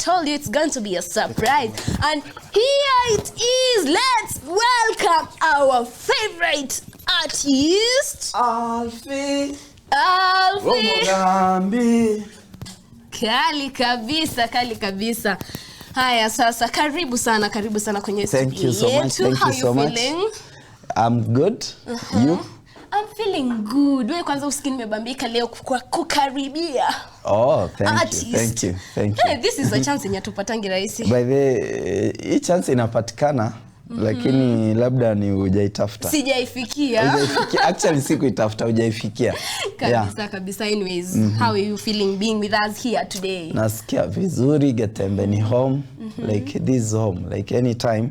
told you it's going to be a surprise. And here it is. Let's welcome our favorite artist, Alfie. Kali kabisa. Haya sasa, karibu sana kwenye studio. Thank you so much. Thank you so much. Feeling? I'm good. You? I'm feeling good. Wewe kwanza usikini nimebambika leo kukaribia. Oh, thank artist. you. Hey, this is a chance yenye tupatangi rahisi. By the hii chance inapatikana lakini labda ni hujaitafuta. Sijaifikia. Actually sikuitafuta, hujaifikia. Kabisa. Anyways, how are you feeling being with us here today? Nasikia vizuri. Getembe ni home. Like this home. Like anytime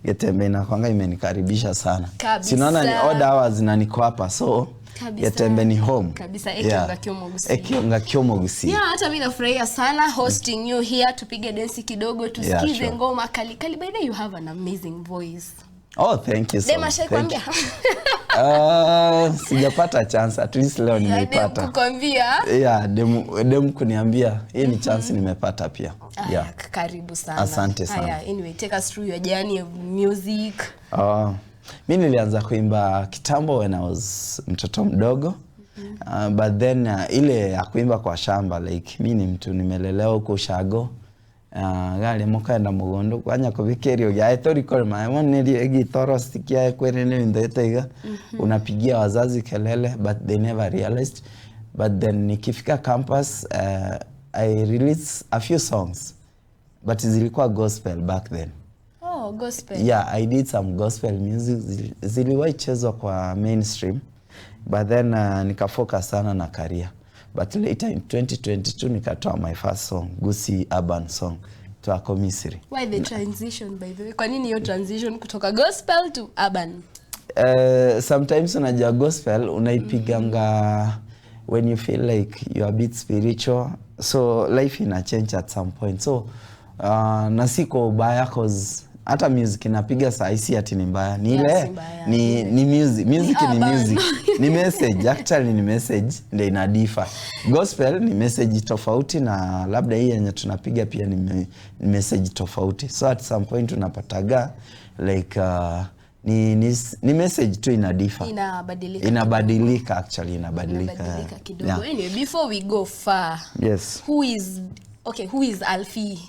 Getembe inakuanga imenikaribisha sana. Sinaona ni odd hours na niko hapa, so Getembe ni home. Kabisa, Ekionga Kyomogusi. Yeah, hata mimi nafurahia sana hosting you here. Tupige dance kidogo, tusikize ngoma kali. By the way, you have an amazing voice. Oh, thank you so much. Demashakwambia. Sijapata chance, at least leo nimeipata. Kukwambia? Yeah, demu kuniambia. Hii ni chance nimepata pia. Yeah. Karibu sana. Asante sana. Anyway, take us through your journey of music. Mimi nilianza kuimba kitambo when I was mtoto mdogo. But then ile ya kuimba kwa shamba, like mimi ni mtu nimelelewa huko Shago. Gale mukaenda mugondo kwanya kubikerio ya historical my nili gitoro sikia kwenene ndetega unapigia wazazi kelele, but they never realized. But then nikifika campus I released a few songs, but zilikuwa gospel back then. Oh, gospel. Yeah, I did some gospel music. Ziliwahi chezwa kwa mainstream, but then nikafocus sana na career. But later in 2022 nikatoa my first song, Gusi urban song, to Ako Misiri. Why the transition, by the way? Kwa nini hiyo transition kutoka gospel to urban? Sometimes unajua gospel unaipiganga when you feel like you're a bit spiritual, so life ina change at some point. So nasiko ubaya cause hata music inapiga saa hisi ati ni mbaya. Ni ile ni music ni music. Ni message, actually ni message ndio ina differ. Gospel ni message tofauti na labda hii yenye tunapiga pia ni message tofauti. So at some point unapataga like ni message tu ina differ. Inabadilika actually inabadilika kidogo. Yeah. Anyway, before we go far. Yes. Who is Alfie?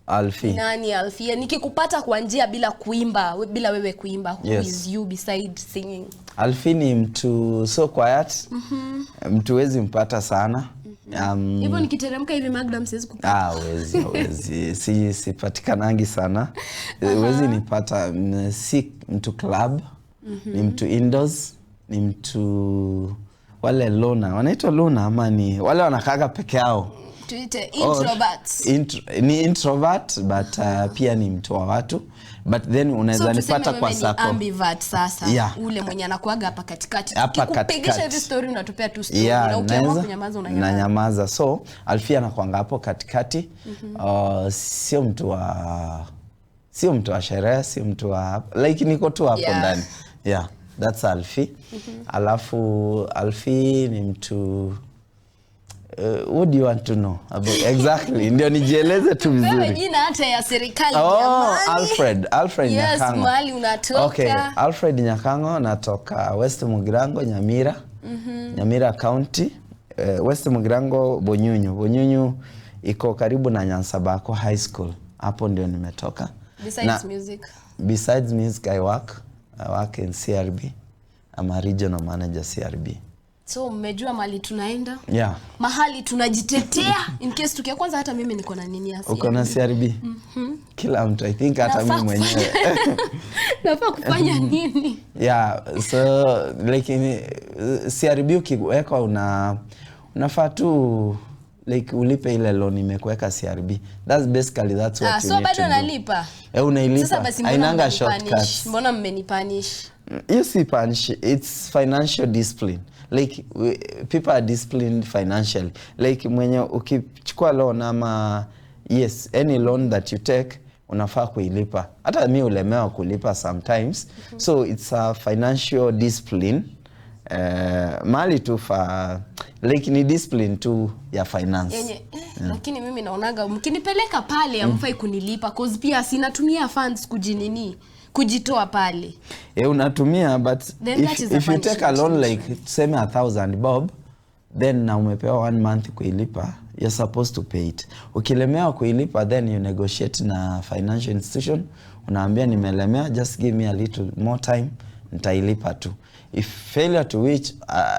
Alfie. Nani Alfie? Nikikupata kwa njia bila kuimba, bila wewe kuimba, who is you beside singing? Alfie ni mtu so quiet. Mtu wezi mpata sana. Hivyo nikiteremka hivi Magda msiwezi kupata. Wezi. Sipatikanangi sana. Wezi nipata. Si mtu club. Ni mtu indoors. Ni mtu wale loner. Wanaitwa loner ama ni wale wanakaga peke yao. Tuite introverts. Ni introvert, but pia ni mtu wa watu. But then unaweza nipata kwa sako. So ambivert sasa. Yeah. Ule mwenye anakuaga hapa katikati. Kupigisha hivi story unatupea tu story. Yeah, na ukiamua kunyamaza unanyamaza. Na nyamaza. So Alfie anakuanga hapo katikati. Sio mtu wa sherehe, sio mtu wa like niko tu hapo ndani. Yeah, that's Alfie. Alafu Alfie ni mtu what do you want to know about exactly? Ndio nijieleze tu vizuri. Wewe jina hata ya serikali jamani. Alfred Nyakango. Yes, mali unatoka. Okay, Alfred Nyakango, natoka West Mugirango, Nyamira. Nyamira County. West Mugirango, Bonyunyu iko karibu na Nyansabako High School. Hapo ndio nimetoka. Besides music I work in CRB. I'm a regional manager CRB. So mmejua mahali tunaenda? Yeah. Mahali tunajitetea in case tukia kwanza hata mimi niko na nini hasa. Uko na CRB? Kila mtu I think hata mimi mwenyewe. Nafaa kufanya nini? Yeah, so like CRB ukiweka unafaa tu like ulipe ile loan imekuweka CRB. That's what you need to do. So bado nalipa? Unailipa. Sasa basi Ainanga shortcuts. Mbona mmenipunish? You see punish, it's financial discipline. Like people are disciplined financially. Like mwenye ukichukua loan ama any loan that you take unafaa kuilipa. Hata mimi ulemewa kulipa sometimes. So it's a financial discipline mali tu like ni discipline tu ya finance. Lakini mimi naonaga mkinipeleka pale amfai kunilipa cause pia sinatumia funds kujitoa pale. Unatumia but if you take a loan like tuseme 1,000 bob, then na umepewa 1 month kuilipa, you're supposed to pay it. Ukilemewa kuilipa, then you negotiate na financial institution, unaambia nimelemea, just give me a little more time, nitailipa tu. If failure to which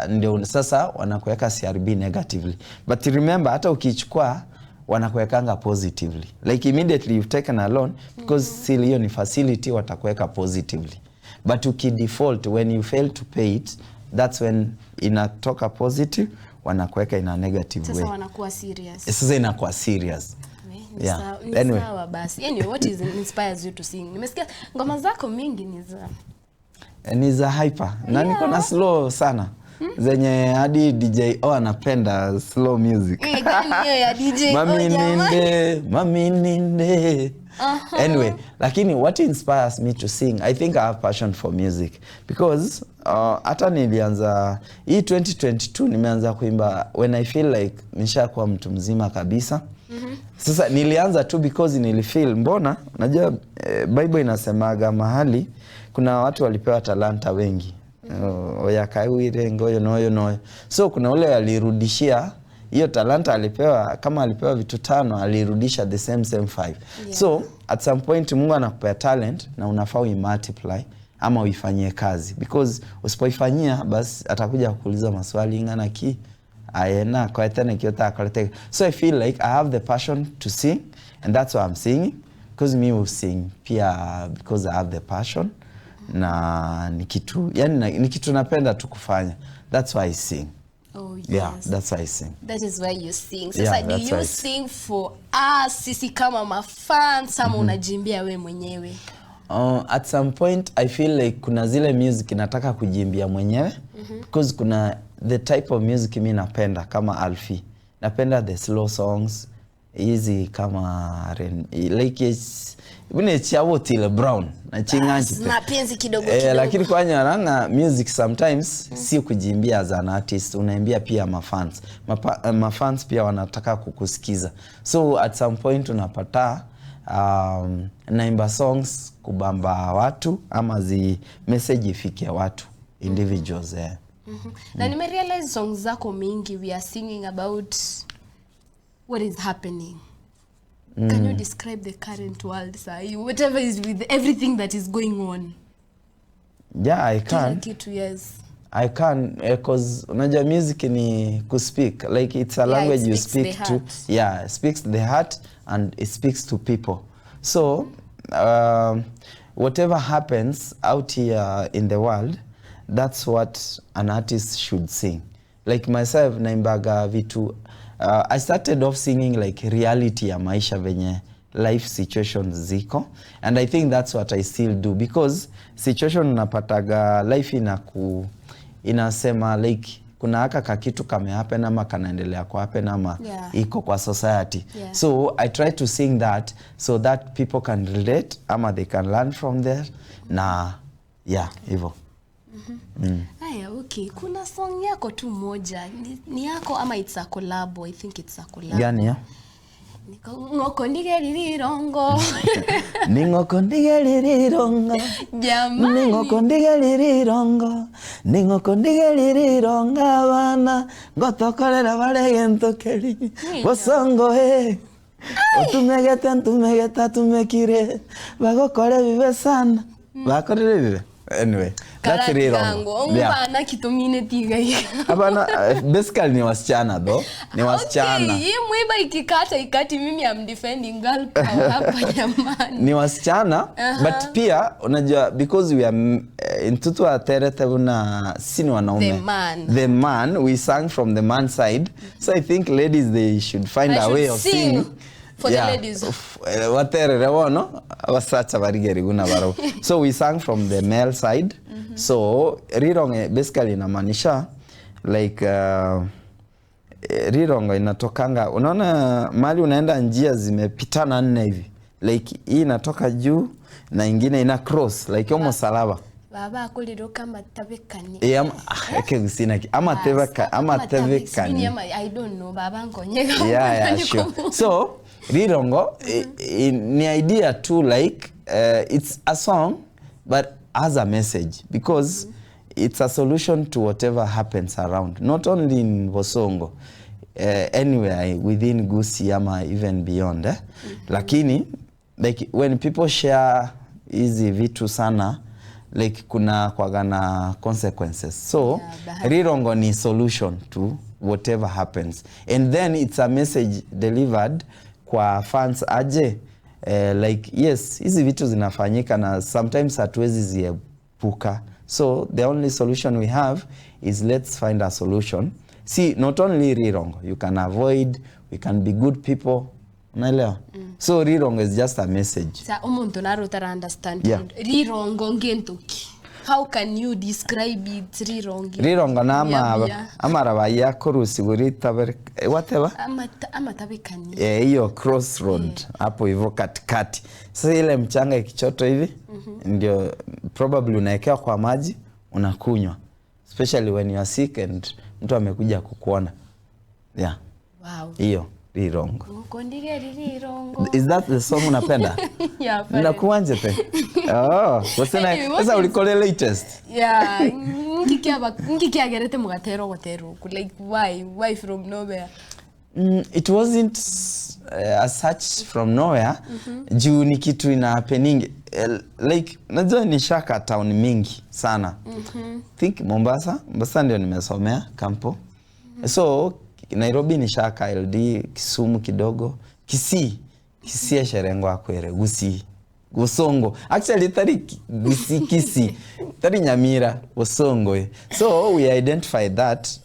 ndio sasa wanakuweka CRB negatively. But remember, hata ukichukua wanakuwekanga positively. Like immediately you've taken a loan, because still hiyo ni facility, watakuweka positively. But ukidefault, when you fail to pay it, that's when inatoka positive, wanakuweka in a negative way. Sasa wanakuwa serious. Sasa inakuwa serious. Yeah. Anyway. Sawa basi. Anyway, what inspires you to sing? Nimesikia ngoma zako mingi ni za hyper. Na niko na slow sana. Zenye hadi DJ anapenda slow music. Ya DJ Mami ninde. Anyway, lakini what inspires me to sing, I think I have passion for music. Because hata nilianza hii 2022 nimeanza kuimba when I feel like nishakuwa mtu mzima kabisa. Sasa nilianza tu because nilifeel mbona unajua Bible inasemaga mahali kuna watu walipewa talanta wengi. Oyakawire ngoyo noyo. So kuna ule alirudishia hiyo talanta alipewa, kama alipewa vitu 5 alirudisha the same 5. Yeah. So at some point Mungu anakupea talent na unafaa multiply ama uifanyie kazi, because usipoifanyia basi atakuja kukuuliza maswali ngana ki ayena kwa tena kiota akalete. So I feel like I have the passion to sing, and that's why I'm singing, because me will sing pia because I have the passion. Na nikitu napenda tu kufanya, that's why I sing. Oh yes. Yeah, that's why I sing. That is why you sing. So do you sing for us sisi kama mafans ama unajimbia we mwenyewe? At some point I feel like kuna zile music nataka kujimbia mwenyewe, because kuna the type of music mimi napenda kama Alfie. Napenda the slow songs, easy kama like Bune chiawo Tile Brown na chinganji pe. Mapenzi kidogo kidogo. Lakini kwa nyaranga music sometimes si kujimbia as an artist, unaimbia pia mafans. Mafans pia wanataka kukusikiza. So at some point unapata naimba songs kubamba watu ama message ifike watu, individuals. Na nimerealize songs zako mingi we are singing about what is happening. Can you describe the current world, sir? Whatever is with everything that is going on. Yeah, I can. Yes. I can, because unajua music ni kuspeak. Like it's a language you speak to. Yeah, it speaks to the heart and it speaks to people. So, whatever happens out here in the world, that's what an artist should sing. Like myself, naimbaga vitu. I started off singing like reality ya maisha venye life situations ziko, and I think that's what I still do, because situation unapataga life inasema like kuna haka kakitu kame happen ama kanaendelea kwa happen ama iko kwa society. So I try to sing that so that people can relate ama they can learn from there na hivyo. Haya, okay. Kuna song yako tu moja. Ni yako ama it's a collab? I think it's a collab. Gani ya? Ngoko ndigerirongo. Ningoko ndigerirongo. Jamani. Ningoko ndigerirongo. Ningoko ndigerirongo bana. Gotokorera baregento keri. Bosongo Otumegeta tumekire. Bagokore bibe sana. Bakorere bibe. Anyway, that's really wrong. Yeah. Kitumine tiga. Hapana, basically ni wasichana though. Ni wasichana. Okay, hii mwiba ikati mimi am defending girl power hapa jamani. Ni wasichana, but pia unajua because we are intutu aterete una sini wanaume. The man, we sang from the man side. So I think ladies they should find a way of singing. For the ladies. So we sang from the male side. So rirong basically inamaanisha like rirong inatokanga, unaona mali unaenda njia zimepitana 4 hivi, like hii inatoka juu na ingine ina cross like yomo salaba. baba akuliro kama tabekani gusina ama tebekani I don't know baba ngonyega yeah sure so rirongo ni idea too like it's a song but has a message because it's a solution to whatever happens around, not only in Bosongo, anywhere within Gusii ama even beyond lakini like when people share hizi vitu sana like kuna kwagana consequences, so rirongo ni solution to whatever happens and then it's a message delivered kwa fans aje like yes hizi vitu zinafanyika na sometimes hatuwezi ziepuka, so the only solution we have is let's find a solution. See, not only rirongo, you can avoid, we can be good people, unaelewa? So rirongo is just a message. Sa umuntu narutara understand rirongo ngentuki. How can you describe it rirongo? Rirongo na ama rabaya korusi gurita whatever. Ama tabekani. Hiyo crossroad hapo hivyo katikati. Sasa ile mchanga ikichoto hivi ndio probably unaekea kwa maji unakunywa. Especially when you are sick and mtu amekuja kukuona. Yeah. Wow. Hiyo rirongo. Ngokondige rirongo. Is that the song unapenda? Yeah. Nakuanje te. Oh, sasa ulikole latest? Yeah, ngikiagerete mugatero gotero. Like why from nowhere? It wasn't as such from nowhere. Juu ni kitu ina happening like najua ni shaka town mingi sana. Think Mombasa ndio nimesomea kampo. So Nairobi ni shaka, LD, Kisumu kidogo, Kisii ya Sherengo akwere, Gusii, Bosongo. Actually tari Kisii, tari Nyamira, Bosongo. So we identified that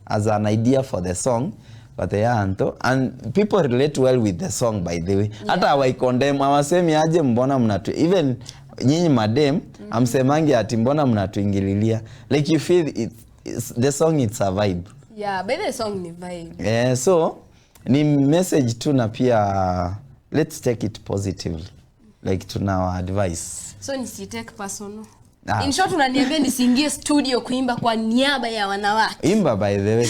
as an idea for the song. But and people relate well with the song, by the way. Hata hawaikondem, hawasemi aje mbona mnatu, even nyinyi madem amsemangi ati mbona mnatuingililia. Like you feel the song, it's a vibe. Yeah, but the song ni vibe. Yeah, so ni message tu na pia let's take it positively. Like tuna our advice. So nisi take personal. In short unaniambia nisiingie studio kuimba kwa niaba ya wanawake. Imba by the way.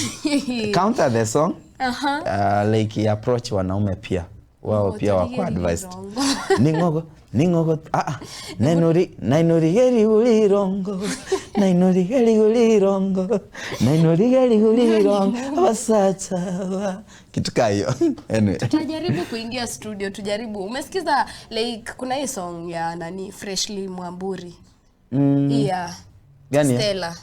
Counter the song. Like approach wanaume pia. Wao pia wako advised. Ningogo nainuri geri ulirongo abasacha kitu kayo. Anyway, tutajaribu kuingia studio, tujaribu. Umesikiza like kuna hii song ya nani Freshly Mwamburi? Yeah. Gani? Stella.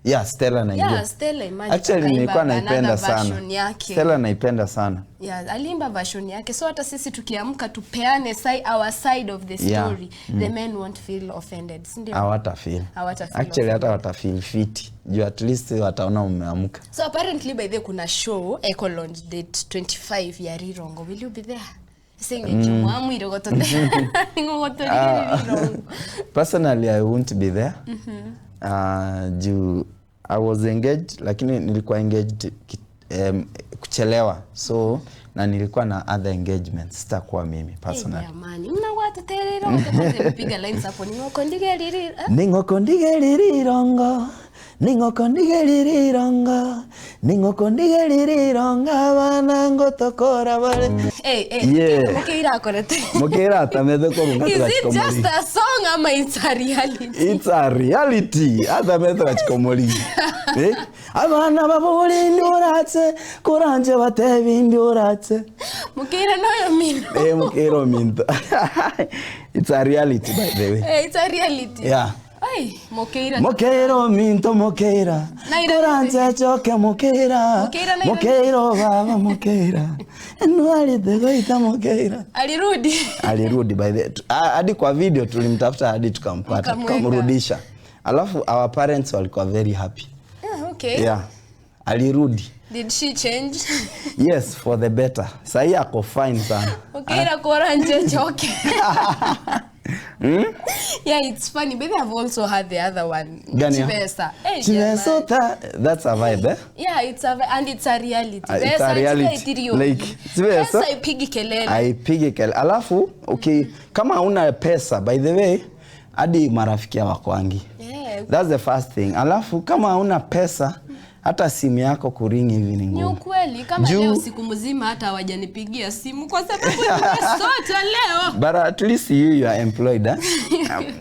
Yeah, Stella naijua. Yeah, Stella imagine. Actually nilikuwa naipenda sana. Stella naipenda sana. Yeah, alimba version yake. So hata sisi tukiamka tupeane our side of the story, the men won't feel offended. Sindio? Hawata feel. Actually hata wata feel fit. You at least wataona umeamka. So apparently by the kuna show Eco Launch date 25 ya Rirongo. Will you be there? Personally I won't be there. I was engaged lakini nilikuwa engaged kuchelewa, so na nilikuwa na other engagements, sitakuwa mimi personally. Jamani, mnawatu terero mpiga lines hapo ningokondige lirirongo banango tokora bale. Mukira akorete. Mukira atameze ko runga. Is it just a song ama it's a reality? It's a reality. Atameze bachikomoli. Abana babuli nduratse kuranje batebi nduratse. Mukira noyo minto. Mukira minto. It's a reality by the way. It's a reality. Yeah. Ay, Mokeira. Mokeiro minto Mokeira. Kuranje choke Mokeira. Mokeiro baba Mokeira. Enwali degoita Mokeira. Alirudi by the hadi kwa video tulimtafuta hadi tukampata, tukamrudisha. Alafu our parents walikuwa very happy. Yeah, okay. Yeah. Alirudi. Did she change? Yes, for the better. Sahi ako fine sana. Mokeira kuranje choke. Yeah, it's funny, but I've also had the other one. Chivesa. Chivesa, that's a vibe, eh? Yeah, it's and it's a reality. It's a reality. Like, Chivesa, I pigi kelele. Alafu, okay, kama una pesa, by the way, hadi marafiki hawakwangi. That's the first thing. Alafu kama huna pesa hata simu yako kuringi hivi ni ngumu. Ni ukweli kama leo siku mzima hata hawajanipigia simu kwa sababu nimesota leo. But at least you are employed.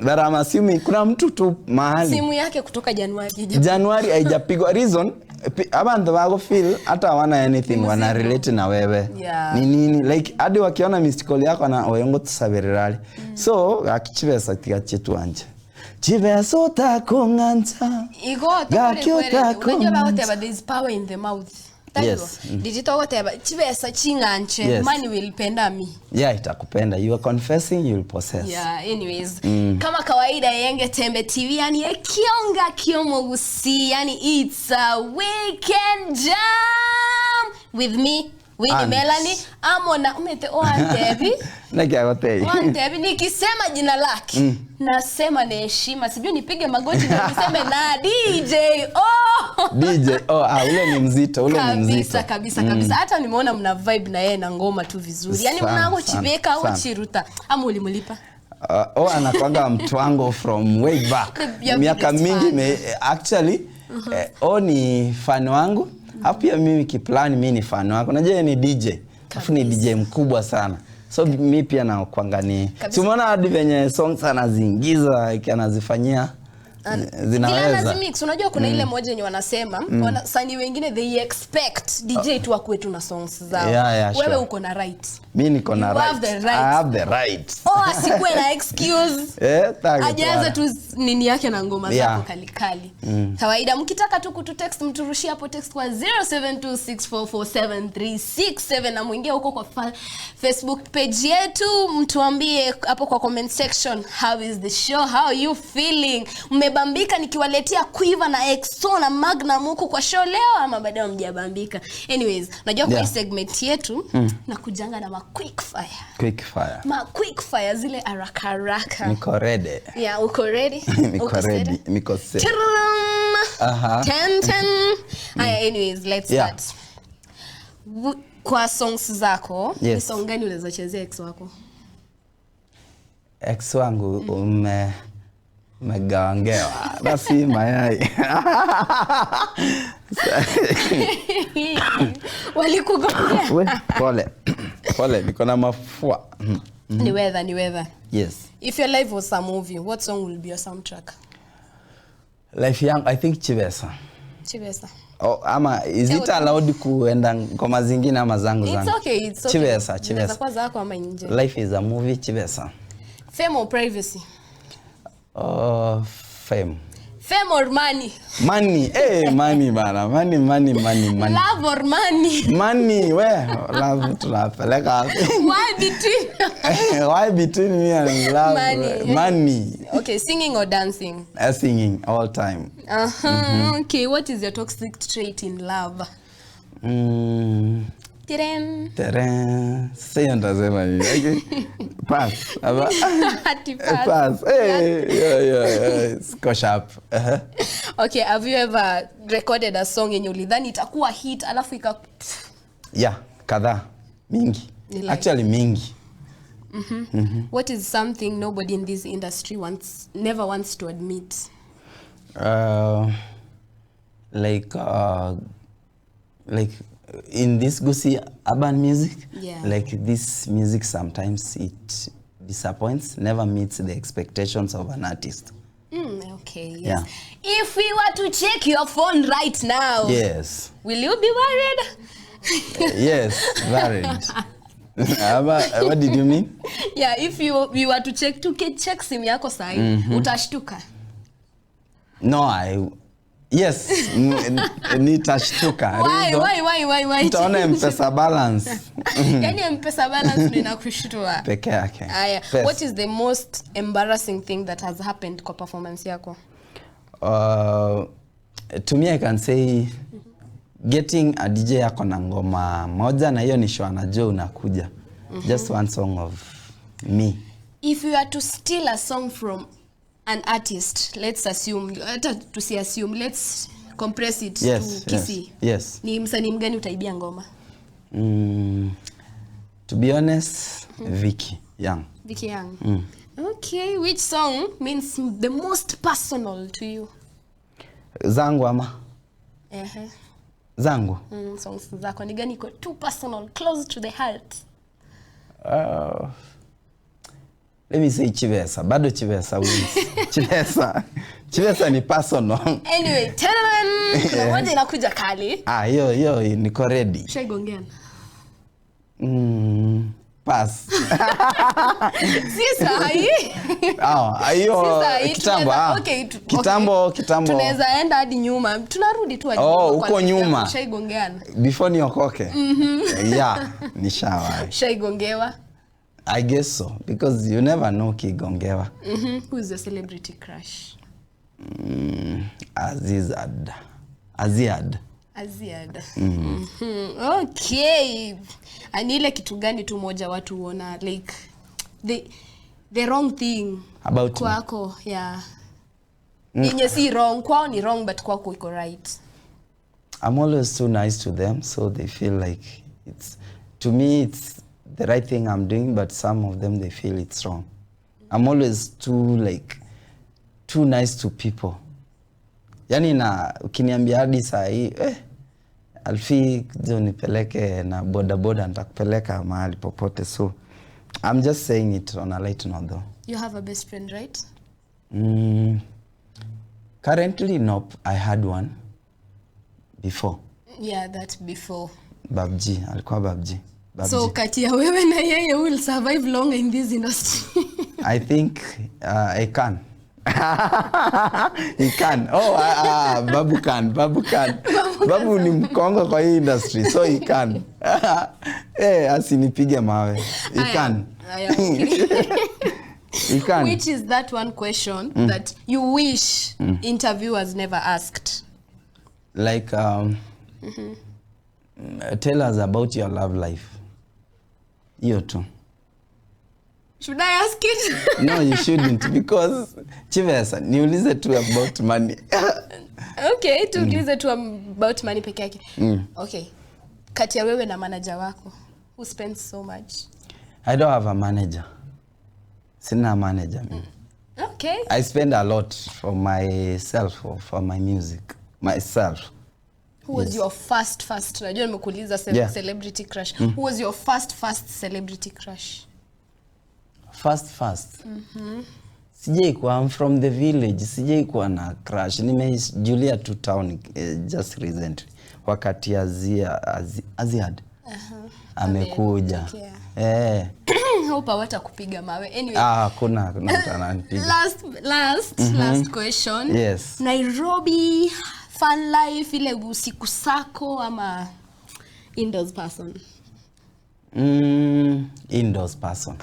But I'm assuming kuna mtu tu mahali simu yake kutoka Januari haijapigwa. Reason abantu wako feel hata hawana anything wana relate na wewe. Ni nini like hadi wakiona missed call yako na oyongo tusaberirali. So akichibesa tigachetu anje. Chiveso utakong'anza. Igo unajua whatever there is power in the mouth. Yes. Digital whatever chivesa chinganche money will penda me. Yeah, itakupenda. You are confessing, you will possess. Yeah, anyways. Kama kawaida Yenge Tembe TV yani ekionga kiomogusi yani it's a weekend jam with me Winnie Melanie amona umete oantebi nakiagotei oantebi nikisema jina lake nasema na heshima sijui nipige magoti na niseme na DJ DJ ule ni mzito kabisa hata nimeona mna vibe na yeye na ngoma tu vizuri yani mnango chibeka au chiruta ama ulimulipa anakwanga mtu wangu from way back miaka mingi actually ni fan wangu. Hapo pia mimi kiplan mimi ni fan wako. Unajua ni DJ. Afu ni DJ mkubwa sana. So mimi pia na kuangani. Si umeona hadi venye songs anaziingiza anazifanyia zinaweza. Mix unajua kuna ile moja yenye wanasema wasanii wengine they expect DJ tu akue tu na songs zao. Wewe uko na right. Mimi niko na right. I have the right. Asikwe na excuse. Ajaza tu nini yake na ngoma zako kali. Kawaida mkitaka tu kututext mturushie hapo text kwa 0726447367 na muingie huko kwa Facebook page yetu mtuambie hapo kwa comment section how is the show, how you feeling. Mmebambika nikiwaletea Quiver na EXO na Magnum huko kwa show leo ama bado mjabambika? Anyways, najua kwa segment yetu na kujanga na quick fire. Quick fire zile haraka. Niko ready. Yeah, uko ready? Niko set. 10. Anyways, let's start. Kwa songs zako, ni song gani unaweza chezea ex wako? Ex wangu megawangewa. Basi mayai. Walikugongea. Pole, niko na mafua. Ni weather. Yes. If your life was a movie, what song will be your soundtrack? Life yangu, I think Chivesa. Ama is it allowed kuenda ngoma zingine ama zangu? It's okay. Chivesa. Kwa zako ama nje. Life is a movie, Chivesa. Fame or privacy? Fame. Fame or money? Money. Money bana. Money. Love or money? Money. Love tunapeleka. Why between me and love? Money. Okay, singing or dancing? Singing all time. Okay, what is your toxic trait in love? Teren. Say ndasema ni. Okay. Pass. Pass. Go sharp. Okay, have you ever recorded a song yenye ulidhani itakuwa hit alafu kadhaa. Mingi. Actually mingi. What is something nobody in this industry never wants to admit? Like in this Gusi urban music, yeah. Like this music sometimes it disappoints, never meets the expectations of an artist. Okay, yes. Yeah. If we were to check your phone right now, yes, will you be worried? Yes, worried. What did you mean? Yeah, if you were to check simu yako sahi, utashtuka. No, yes, nitashtuka. Why? Utaona M-Pesa balance. Yani M-Pesa balance ninakushtua. Peke yake. What is the most embarrassing thing that has happened kwa performance yako? To me I can say getting a DJ yako na ngoma moja na hiyo ni show anajua unakuja. Just one song of me. If you are to steal a song from an artist, let's compress it to Kisi. Yes. Ni msanii mgani utaibia ngoma? To be honest, Vicky Young. Okay, which song means the most personal to you? Zangu ama? Zangu? Songs zako ni gani iko too personal, close to the heart? Let me say Chivesa. Bado Chivesa wins. Chivesa ni personal. Anyway, kuna moja inakuja kali. Hiyo niko ready. Shaigongeana. Pass. Si sahi. Hiyo kitambo. Okay, kitambo. Tunaweza enda hadi nyuma. Tunarudi tu hadi uko nyuma. Shaigongeana. Before niokoke. Yeah, nishawahi. Shaigongewa. I guess so, because you never know kigongewa. Who's your celebrity crush? Aziad. Okay. Ani ile kitu gani tu moja watu uona like the wrong thing about kwako, yeah. Yenye si wrong, kwao ni wrong but kwako iko right. I'm always too nice to them, so they feel like to me it's the right thing I'm doing, but some of them they feel it's wrong. I'm always too nice to people. Yani na ukiniambia hadi saa hii Alfi jo nipeleke na boda nitakupeleka mahali popote, so I'm just saying it on a light note though. You have a best friend, right? Currently nope, I had one before. Yeah, that before. Babji, alikuwa Babji. So kati ya wewe na yeye will survive long in this industry? I think I can. He can. Babu can. Babu ni mkongo kwa hii industry, so he can. Asinipige mawe. He can. He can. Which is that one question that you wish interviewers never asked? Like, tell us about your love life. Hiyo tu. Should I ask it? No, you shouldn't, because Chivesa, niulize tu about money. Okay, tuulize tu about money peke yake. Okay. Kati ya wewe na manager wako, who spends so much? I don't have a manager. Sina manager. Okay. I spend a lot for myself, for my music. Myself. Who was your first? Najua nimekuuliza celebrity crush. Who was your first celebrity crush? First. Sijai kuwa, I'm from the village. Sijai kuwa na crush. Nimejulia to town just recently. Wakati Aziad. Amekuja. Hope hawata kupiga mawe. Anyway. Kuna mtananipiga. Last question. Yes. Nairobi fun life ile usiku sako ama indoors person? Indoors person.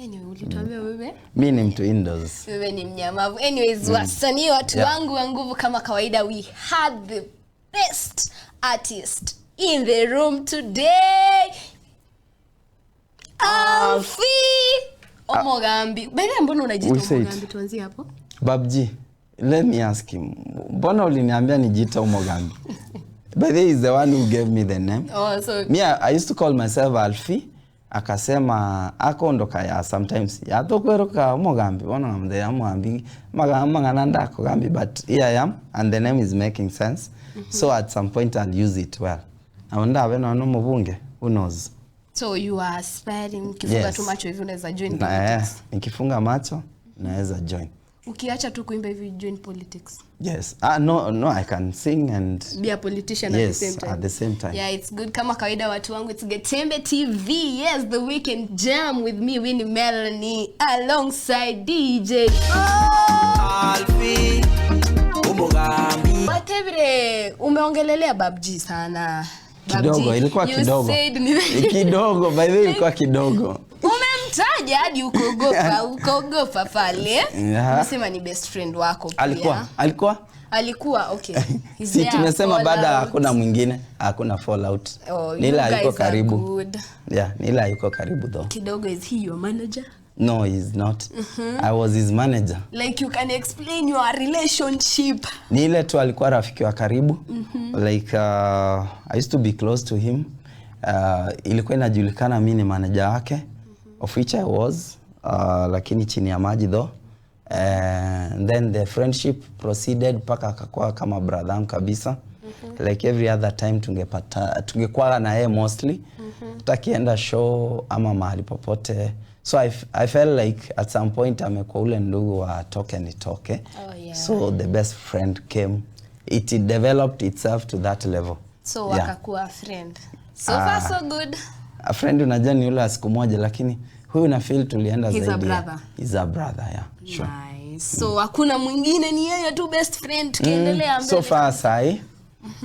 Anyway, ulituambia wewe? Mimi ni mtu indoors. Wewe ni mnyamavu. Anyways, wasanii watu wangu wa nguvu kama kawaida, we had the best artist in the room today. Alfi Omogambi. Bale mbona unajiita Omogambi, tuanzie hapo? Babji, let me ask him. Mbona uliniambia nijiita Omogambi? By the way, he's the one who gave me the name. So me, I used to call myself Alfi. Akasema akondoka ya sometimes ya tokweroka Omogambi. Wana ngamde Omogambi. Magananda Kogambi, but here I am and the name is making sense. So at some point I'll use it well. Awanda wena no mubunge. Who knows? So you are aspiring kifunga tu macho hivi unaweza join politics. Nikifunga macho naweza join. Ukiacha tu kuimba hivi join politics. Yes. No, I can sing and be a politician yes, at the same time. Yeah, it's good. Kama kawaida watu wangu, it's Getembe TV. Yes, the weekend jam with me, Winnie Melanie, alongside DJ Alfi Omogambi. Watevile, umeongelelea Babji sana. Kidogo, ilikuwa kidogo. Kidogo, by the way ilikuwa kidogo. Umemtaja hadi ukogopa pale. Unasema ni best friend wako pia. Alikuwa, okay. Si tumesema baada hakuna mwingine, hakuna fallout. Nila yuko karibu. Yeah, Nila yuko karibu though. Kidogo, is he your manager? No, he's not. I was his manager. Like you can explain your relationship. Nile tu alikuwa rafiki wa karibu. Like I used to be close to him. Ilikuwa inajulikana mimi ni manager wake, of which I was. lakini chini ya maji though. Then the friendship proceeded paka akakuwa kama brother yangu kabisa. Like every other time tungekuwa na yeye mostly. Takienda show ama mahali popote. So I felt like at some point amekuwa ule ndugu wa toke nitoke. So the best friend came. It developed itself to that level. So wakakuwa friend. So far so good. A friend unajua ni ule siku moja, lakini huyu na feel tulienda zaidi. He's a brother. He's a brother, yeah. Sure. Nice. So hakuna mwingine, ni yeye tu best friend, tukiendelea mbele. So far sai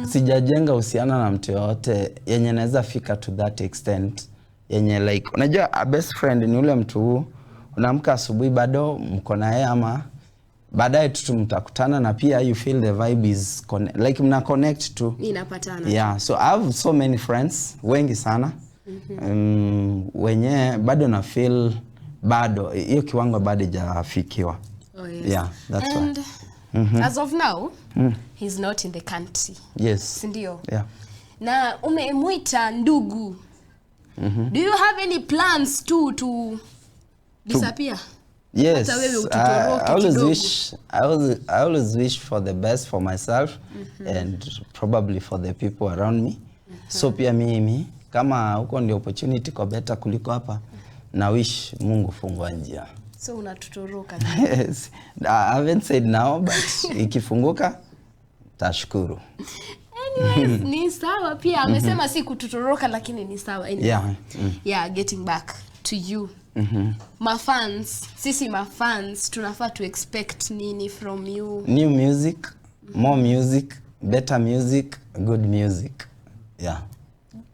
sijajenga uhusiano na mtu yote yenye naweza fika to that extent, yenye like unajua a best friend ni ule mtu unaamka asubuhi bado mko na yeye, ama baadaye tu mtakutana na pia you feel the vibe is like mna connect tu, inapatana. Yeah, so I have so many friends, wengi sana. Wenye bado na feel bado hiyo kiwango bado hajafikiwa. Yes. Yeah, that's and why. As of now, he's not in the country. Yes. Sindio? Yeah. Na umemuita ndugu. Do you have any plans to disappear? Yes. I always wish for the best for myself and probably for the people around me. So pia mimi kama huko ndio opportunity kwa better kuliko hapa, na wish Mungu fungua njia. So unatutoroka. Yes. I haven't said now, but ikifunguka tashukuru. Anyways, ni sawa pia. Amesema si kututoroka lakini ni sawa. Anyway. Yeah. Yeah, getting back to you. Sisi mafans tunafaa to expect nini from you? New music, more music, better music, good music. Yeah.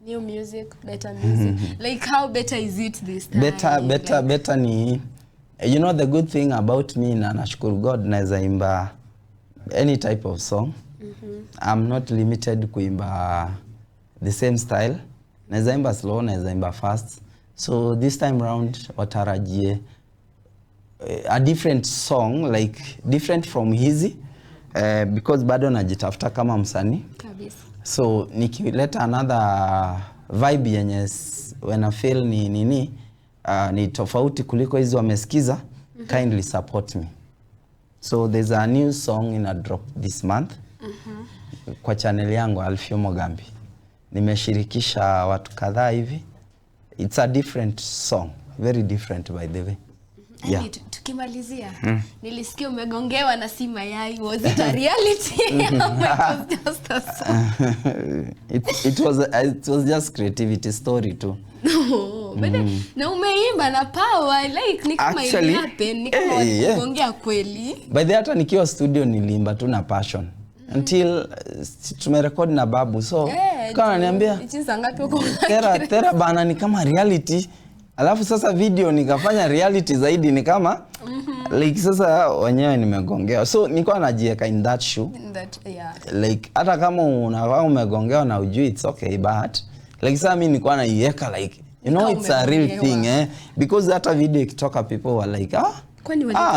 New music, better music. Like how better is it this time? Better ni, you know the good thing about me, na nashukuru God, naweza imba any type of song. I'm not limited kuimba the same style. Naweza imba slow, naweza imba fast. So this time round watarajie a different song, like different from hizi, because bado najitafuta kama msanii. Kabisa. So nikileta another vibe yenye when I feel ni tofauti kuliko hizo wamesikiza, kindly support me. So there's a new song in a drop this month. Kwa channel yangu Alfio Mogambi. Nimeshirikisha watu kadhaa hivi. It's a different song, very different by the way. Yeah. Tukimalizia, nilisikia umegongewa na si mayai. Was it a reality? It was just a song. It was just creativity story too. No, but na umeimba na power, like ni kama Actually, happen, ni kama kugongea kweli. By the hata nikiwa studio nilimba tu na passion. Until tumerecord na Babu, so kama ananiambia tera bana ni kama reality, alafu sasa video nikafanya reality zaidi, ni kama like sasa wenyewe nimegongea, so nilikuwa najieka in that shoe, like hata kama unakuwa umegongewa na ujui, it's okay, but like sasa mimi nilikuwa naiweka like you know it's a real thing, because hata video ikitoka people were like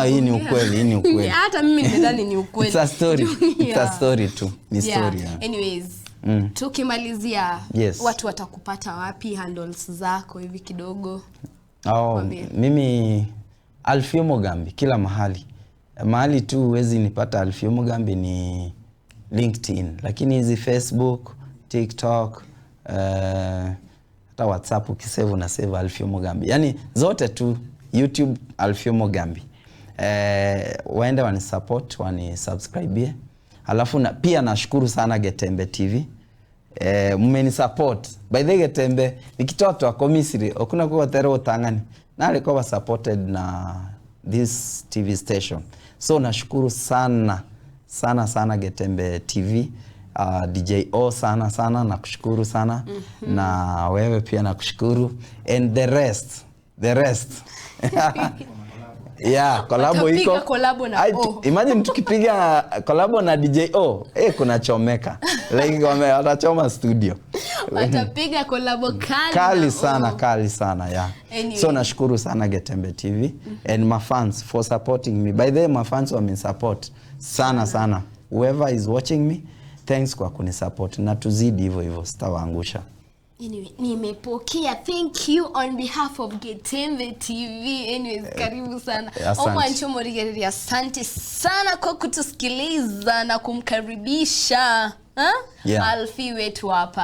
hii ni ukweli. Hata mimi nimedhani ni ukweli. It's a story. It's a story too. Ni story. Anyways, tukimalizia, watu watakupata wapi, handles zako hivi kidogo? Mimi Alfio Mogambi kila mahali. Mahali tu huwezi nipata Alfio Mogambi ni LinkedIn, lakini hizi Facebook, TikTok, hata WhatsApp ukisave na save Alfio Mogambi. Yani zote tu, YouTube Alfio Mogambi. Waende wani support, wani subscribe. Alafu pia nashukuru sana Getembe TV. Mmeni support. By the Getembe nikitoto wako Misri, okuna kwa tere utangani. Na alikuwa supported na this TV station. So nashukuru sana Getembe TV. DJ O sana nakushukuru sana. Na wewe pia nakushukuru. And the rest. Yeah, collabo iko. Imagine tukipiga collabo na DJ O, kuna chomeka. Like watachoma studio. Watapiga collabo kali sana, yeah. Anyway. So nashukuru sana Getembe TV and my fans for supporting me. By the way, my fans wame support sana. Whoever is watching me, thanks kwa kunisupport. Na tuzidi hivyo sitawaangusha. Anyway, nimepokea. Thank you on behalf of Getembe TV. Anyways, karibu sana. Oma Nchomo Rigeria, asante sana kwa kutusikiliza na kumkaribisha. Yeah. Alfie wetu hapa.